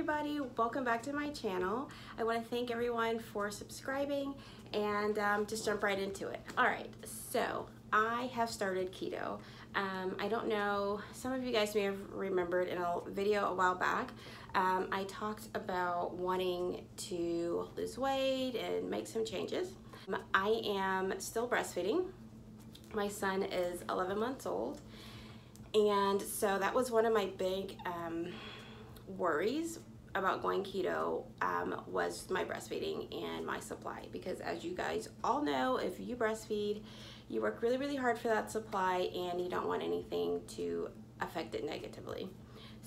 everybody, welcome back to my channel. I want to thank everyone for subscribing and just jump right into it. Alright, so I have started keto. I don't know, some of you guys may have remembered in a video a while back, I talked about wanting to lose weight and make some changes. I am still breastfeeding. My son is 11 months old, and so that was one of my big worries about going keto was my breastfeeding and my supply, because as you guys all know, if you breastfeed, you work really hard for that supply and you don't want anything to affect it negatively.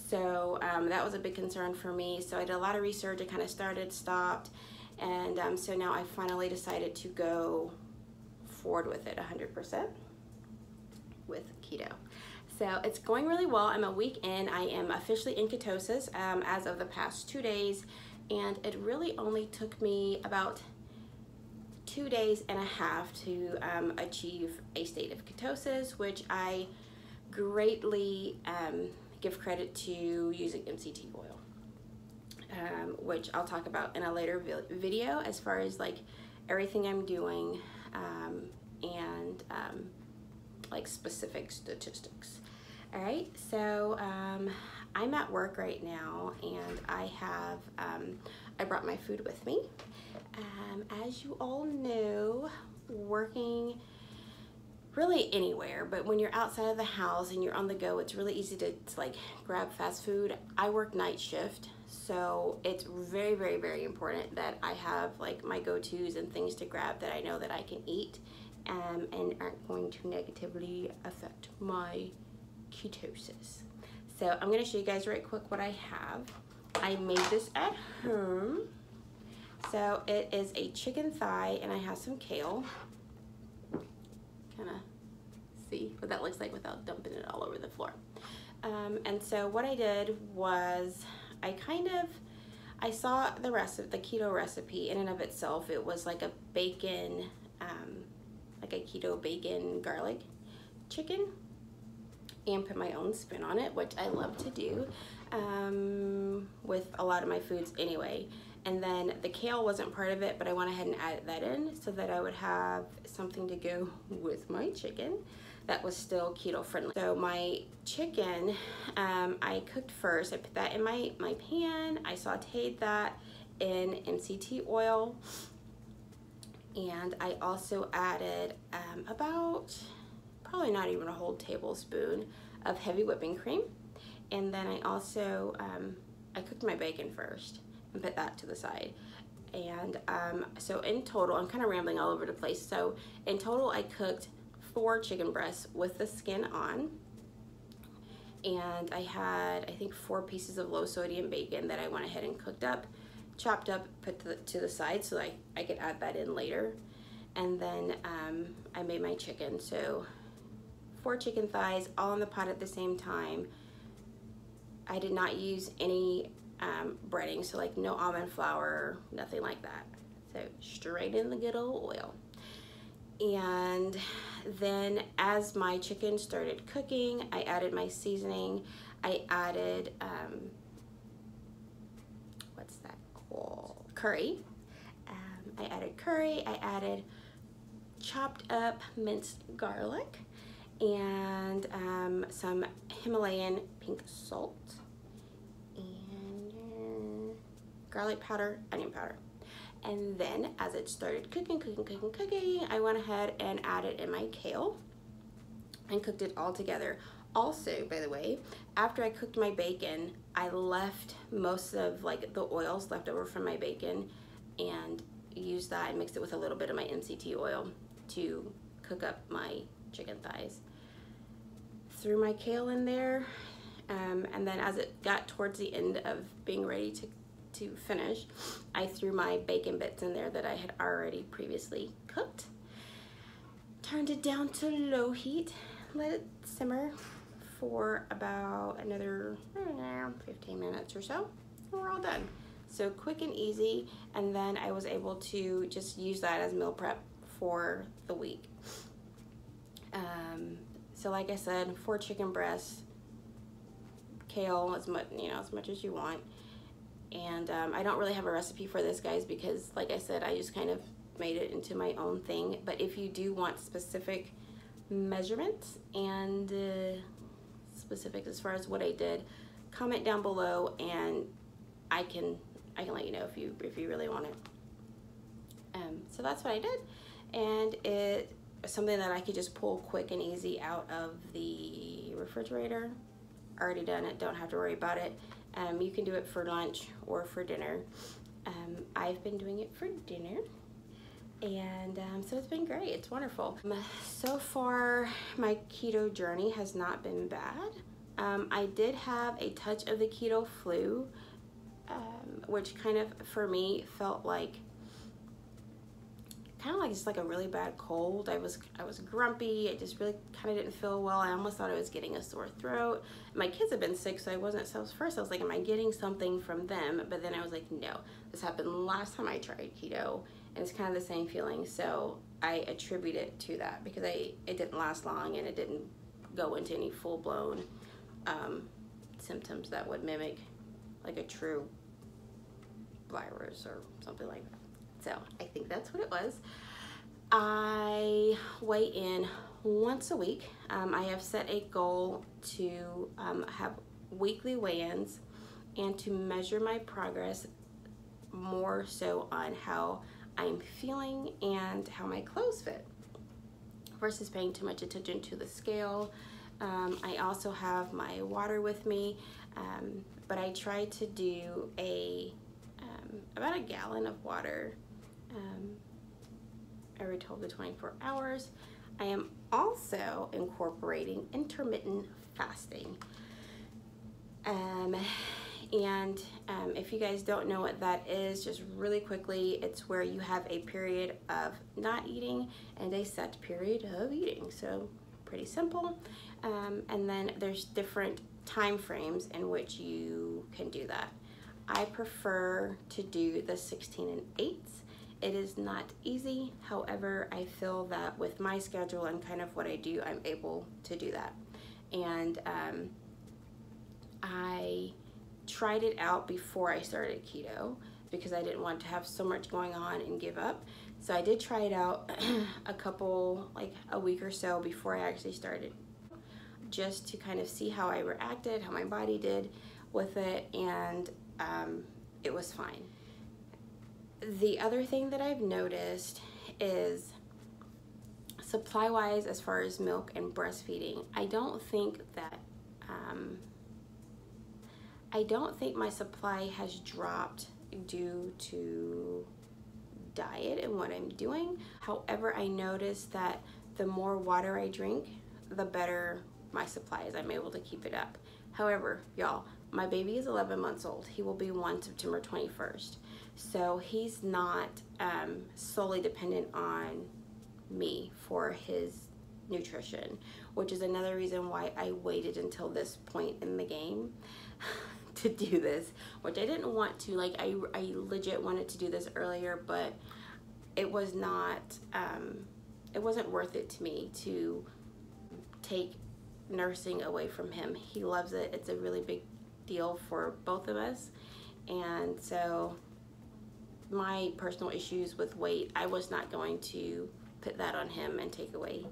So that was a big concern for me. So I did a lot of research. I kind of started, stopped, and so now I finally decided to go forward with it 100% with keto. So it's going really well. I'm a week in. I am officially in ketosis as of the past 2 days, and it really only took me about 2.5 days to achieve a state of ketosis, which I greatly give credit to using MCT oil, which I'll talk about in a later video as far as like everything I'm doing and like specific statistics. All right, so I'm at work right now, and I have I brought my food with me. As you all know, working really anywhere, but when you're outside of the house and you're on the go, it's really easy to like grab fast food. I work night shift, so it's very important that I have like my go-tos and things to grab that I know that I can eat and aren't going to negatively affect my ketosis. So I'm going to show you guys right quick what I have. I made this at home. So it is a chicken thigh, and I have some kale. Kind of see what that looks like without dumping it all over the floor. And so what I did was I saw the keto recipe in and of itself. It was like a bacon, like a keto bacon garlic chicken, and put my own spin on it, which I love to do with a lot of my foods anyway. And then the kale wasn't part of it, but I went ahead and added that in so that I would have something to go with my chicken that was still keto friendly. So my chicken, I cooked first. I put that in my pan. I sauteed that in MCT oil. And I also added about, probably not even a whole tablespoon of heavy whipping cream. And then I also, I cooked my bacon first and put that to the side. And so in total, I'm kind of rambling all over the place. So in total, I cooked 4 chicken breasts with the skin on. And I had, I think, 4 pieces of low sodium bacon that I went ahead and cooked up, chopped up, put to the side so I could add that in later. And then I made my chicken. So 4 chicken thighs all in the pot at the same time. I did not use any breading, so like no almond flour, nothing like that. So straight in the good old oil. And then as my chicken started cooking, I added my seasoning. I added, what's that called? Curry. I added curry. I added chopped up minced garlic and some Himalayan pink salt and garlic powder, onion powder. And then as it started cooking, I went ahead and added in my kale and cooked it all together. Also, by the way, after I cooked my bacon, I left most of like the oils left over from my bacon and used that and mixed it with a little bit of my MCT oil to cook up my chicken thighs. Threw my kale in there, and then as it got towards the end of being ready to finish, I threw my bacon bits in there that I had already previously cooked. Turned it down to low heat, let it simmer for about another 15 minutes or so, and we're all done. So quick and easy, and then I was able to just use that as meal prep for the week. So like I said, 4 chicken breasts, kale as much as you want, And I don't really have a recipe for this, guys, because like I said, I just kind of made it into my own thing. But if you do want specific measurements and specifics as far as what I did, comment down below and I can let you know if you really want it. So that's what I did, and it was something that I could just pull quick and easy out of the refrigerator. Already done it, don't have to worry about it. You can do it for lunch or for dinner. I've been doing it for dinner, and so it's been great. It's wonderful. So far, my keto journey has not been bad. I did have a touch of the keto flu, which kind of, for me, felt like just like a really bad cold. I was grumpy. I just really kind of didn't feel well. I almost thought I was getting a sore throat. My kids have been sick, so I wasn't. So first I was like, am I getting something from them? But then I was like, no, this happened last time I tried keto, and it's kind of the same feeling. So I attribute it to that because it didn't last long, and it didn't go into any full-blown symptoms that would mimic like a true virus or something like that. So I think that's what it was. I weigh in once a week. I have set a goal to have weekly weigh-ins and to measure my progress more so on how I'm feeling and how my clothes fit versus paying too much attention to the scale. I also have my water with me, but I try to do about a gallon of water every 12 to 24 hours. I am also incorporating intermittent fasting. If you guys don't know what that is, just really quickly, it's where you have a period of not eating and a set period of eating. So pretty simple. And then there's different time frames in which you can do that. I prefer to do the 16 and 8s. It is not easy. However, I feel that with my schedule and kind of what I do, I'm able to do that. And I tried it out before I started keto because I didn't want to have so much going on and give up. So I did try it out like a week or so before I actually started, just to kind of see how I reacted, how my body did with it, and it was fine. The other thing that I've noticed is supply-wise, as far as milk and breastfeeding, I don't think my supply has dropped due to diet and what I'm doing. However, I noticed that the more water I drink, the better my supply is. I'm able to keep it up. However, y'all, my baby is 11 months old. He will be 1 September 21st. So he's not solely dependent on me for his nutrition, which is another reason why I waited until this point in the game to do this, which I didn't want to. Like, I legit wanted to do this earlier, but it was not, it wasn't worth it to me to take nursing away from him. He loves it. It's a really big deal for both of us. And so my personal issues with weight, I was not going to put that on him and take away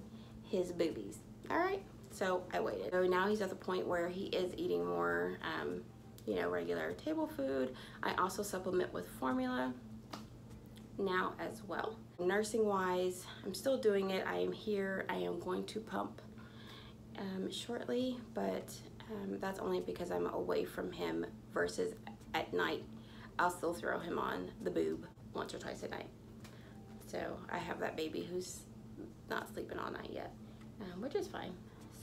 his boobies. All right, so I waited. So now he's at the point where he is eating more, you know, regular table food. I also supplement with formula now as well. Nursing wise, I'm still doing it. I am here. I am going to pump shortly, but that's only because I'm away from him versus at night. I'll still throw him on the boob once or twice a night. So I have that baby who's not sleeping all night yet, which is fine.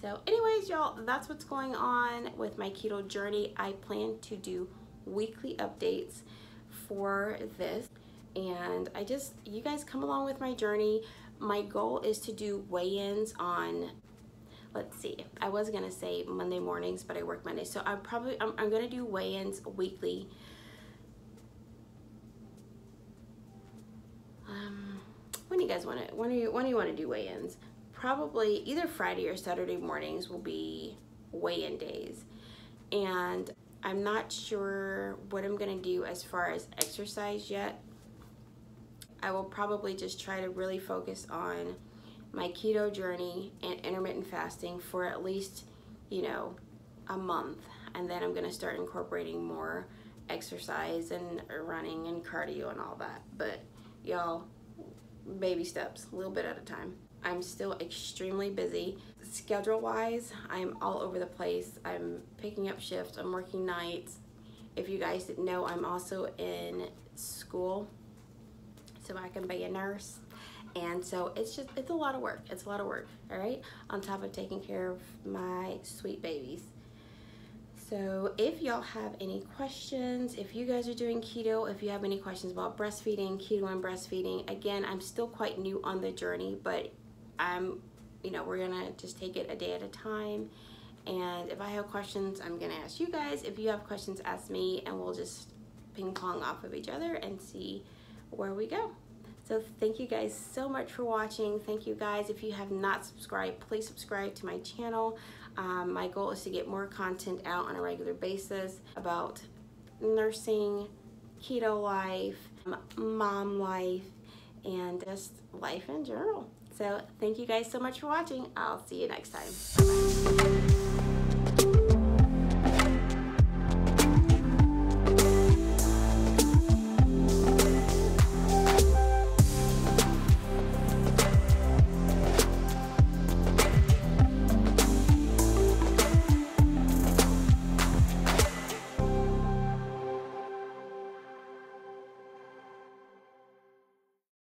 So anyways, y'all, that's what's going on with my keto journey. I plan to do weekly updates for this, and you guys come along with my journey. My goal is to do weigh-ins on, let's see, I was gonna say Monday mornings, but I work Monday, so I'm gonna do weigh-ins weekly. When do you guys want to? When do you want to do weigh-ins? Probably either Friday or Saturday mornings will be weigh-in days, and I'm not sure what I'm gonna do as far as exercise yet. I will probably just try to really focus on my keto journey and intermittent fasting for at least, you know, a month. And then I'm gonna start incorporating more exercise and running and cardio and all that. But y'all, baby steps, a little bit at a time. I'm still extremely busy. Schedule-wise, I'm all over the place. I'm picking up shifts, I'm working nights. If you guys didn't know, I'm also in school so I can be a nurse. And so it's a lot of work. It's a lot of work, all right? On top of taking care of my sweet babies. So if y'all have any questions, if you guys are doing keto, if you have any questions about breastfeeding, keto and breastfeeding, again, I'm still quite new on the journey, but we're gonna just take it a day at a time. And if I have questions, I'm gonna ask you guys. If you have questions, ask me, and we'll just ping pong off of each other and see where we go. So thank you guys so much for watching. Thank you guys. If you have not subscribed, please subscribe to my channel. My goal is to get more content out on a regular basis about nursing, keto life, mom life, and just life in general. So thank you guys so much for watching. I'll see you next time. Bye-bye.